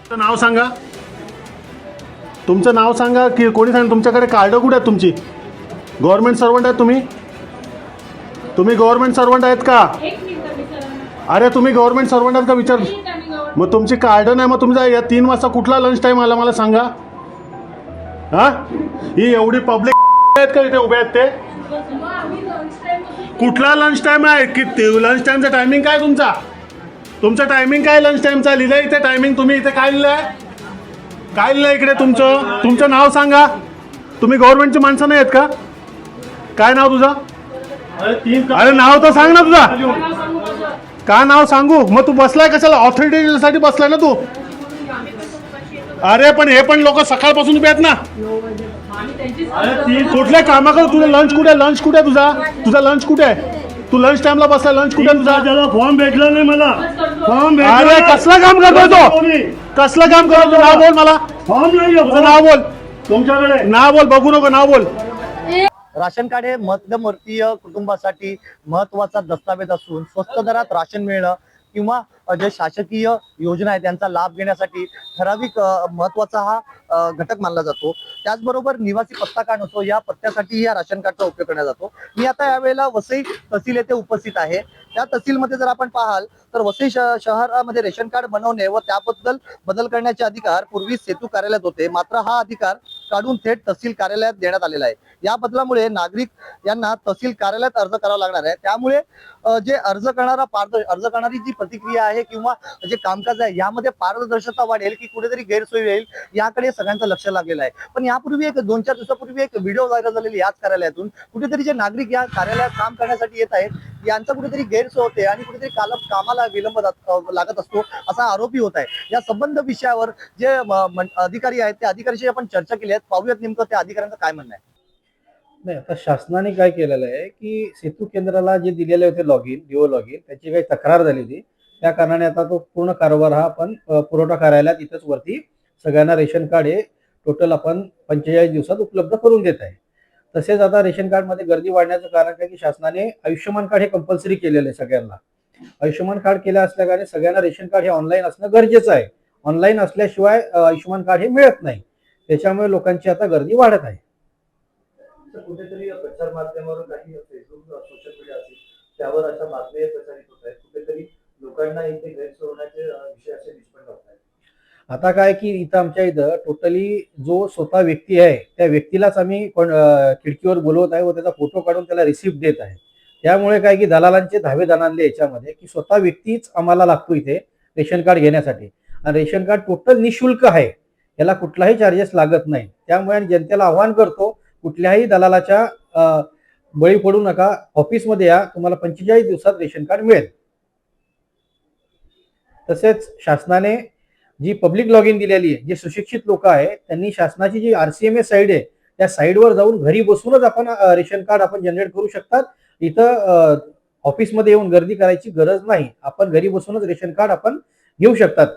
तुमचं नाव सांगा. तुमचं नाव सांगा की कोणी सांगा. तुमच्याकडे कार्ड कुठे आहेत तुमची? गव्हर्नमेंट सर्वंट आहेत तुम्ही? तुम्ही गव्हर्नमेंट सर्वंट आहेत का? अरे तुम्ही गव्हर्नमेंट सर्वंट आहेत का विचार. मग तुमची कार्ड नाही. मग तुमचा या 3 वाजता कुठला लंच टाईम आला मला सांगा. हां, ही एवढी पब्लिक आहेत का इथे उभे आहेत ते? कुठला लंच टाईम आहे? की लंच टाईमचा टायमिंग काय तुमचा? तुमचा टायमिंग काय लंच टाईमचा लिहिलं इथे टायमिंग? तुम्ही इथे काय लिहिलं आहे? काय लिहिलं इकडे तुमचं नाव सांगा. तुम्ही गव्हर्नमेंटची माणसं नाही आहेत का? काय नाव तुझं? अरे नाव तर सांग ना तुझा. का नाव सांगू? मग तू बसलाय कशाला? ऑथॉरिटीसाठी बसलाय ना तू. अरे पण हे पण लोक सकाळपासून उभे आहेत ना. कुठल्या कामाकडे? तुझा लंच कुठे आहे? लंच कुठे आहे तुझा लंच कुठे आहे? तू लंच टाइमला बसला. लंच कुठे आहे तुझा? फॉर्म भेटला नाही मला. फॉर्म अरे कसलं काम करतोय तो? कसलं काम करतो? नाव बोल मला. फॉर्म नाही. तुझं नाव बोल. तुमच्याकडे नाव बोल. बघू नको. नाव बोल. राशन कार्ड हे मध्यमवर्गीय कुटुंबासाठी महत्वाचा दस्तावेज असून स्वस्त दरात राशन मिळणं किंवा जे शासकीय योजना आहे त्यांचा लाभ घेण्यासाठी ठराविक महत्वाचा हा घटक मानला जातो. त्याचबरोबर निवासी पत्ता कार्ड असतो, या पत्त्यासाठी या राशन कार्डचा उपयोग करण्यात जातो. मी आता यावेळेला वसई तहसील येथे उपस्थित आहे. त्या तहसीलमध्ये जर आपण पाहाल तर वसई शहरामध्ये रेशन कार्ड बनवणे व त्याबद्दल बदल करण्याचे अधिकार पूर्वी सेतू कार्यालयात होते. मात्र हा अधिकार काढून थेट तहसील कार्यालयात देण्यात आलेला आहे. या बदलामुळे नागरिक यांना तहसील कार्यालयात अर्ज करावा लागणार आहे. त्यामुळे जे अर्ज करणारी जी प्रतिक्रिया आहे किंवा जे कामकाज आहे यामध्ये पारदर्शकता वाढेल की कुठेतरी गैरसोय होईल याकडे सगळ्यांचं लक्ष लागलेलं आहे. पण यापूर्वी 2-4 दिवसापूर्वी एक व्हिडिओ व्हायरल झालेली याच कार्यालयातून कुठेतरी जे नागरिक या कार्यालयात काम करण्यासाठी येत आहेत यांचा कुठेतरी गैरसोय होते आणि कुठेतरी कामाला विलंब लागत असतो असा आरोपही होत आहे. या संबंध विषयावर जे अधिकारी आहेत त्या अधिकाऱ्याशी आपण चर्चा केली आहे. पाहूयात नेमकं त्या अधिकाऱ्यांचं काय म्हणणं आहे. नाही, आता शासनाने काय केलेलं आहे की सेतू केंद्राला जे दिलेले होते लॉगिन डिओ लॉगिन त्याची काही तक्रार झाली होती. त्या कारणाने आता तो पूर्ण कारभार हा आपण पुरवठा कार्यालयात इथंच वरती सगळ्यांना रेशन कार्ड हे टोटल आपण 45 दिवसात उपलब्ध करून देत आहे. तसेच आता रेशन कार्ड मध्ये गर्दी वाढण्याचं कारण काय की शासनाने आयुष्यमान कार्ड हे कंपल्सरी केलेलं आहे सगळ्यांना. आयुष्यमान कार्ड केलं असल्या कारणे सगळ्यांना रेशन कार्ड हे ऑनलाईन असणं गरजेचं आहे. ऑनलाईन असल्याशिवाय आयुष्यमान कार्ड हे मिळत नाही. त्याच्यामुळे लोकांची आता गर्दी वाढत आहे. कुठेतरी प्रचार माध्यमावर काही फेसबुक सोशल मीडिया असेल त्यावर अशा बातम्या प्रसारित होत आहेत. कुठेतरी लोकांना इथे गैरसोय होण्याचे विषय असे निष्पन्न होत आहेत. आता काय की इथं आमच्या इथं टोटली जो स्वतः व्यक्ती आहे त्या व्यक्तीलाच आम्ही खिडकीवर बोलवत आहे व त्याचा फोटो काढून त्याला रिसिप्ट देत आहे. त्यामुळे काय की दलालांचे धावे दणाणले याच्यामध्ये की स्वतः व्यक्तीच आम्हाला लागतो इथे रेशन कार्ड घेण्यासाठी. आणि रेशन कार्ड टोटल निशुल्क आहे. याला कुठलाही चार्जेस लागत नाही. त्यामुळे जनतेला आव्हान करतो कुठल्याही दलालाच्या बळी पडू नका. ऑफिसमध्ये या, तुम्हाला 45 दिवसात रेशन कार्ड मिळेल. तसेच शासनाने जी पब्लिक लॉगिन दिलेली आहे, जे सुशिक्षित लोक आहेत त्यांनी शासनाची जी RCMS साईड आहे त्या साईडवर जाऊन घरी बसूनच आपण रेशन कार्ड आपण जनरेट करू शकतात. इथं ऑफिसमध्ये येऊन गर्दी करायची गरज नाही. आपण घरी बसूनच रेशन कार्ड आपण घेऊ शकतात.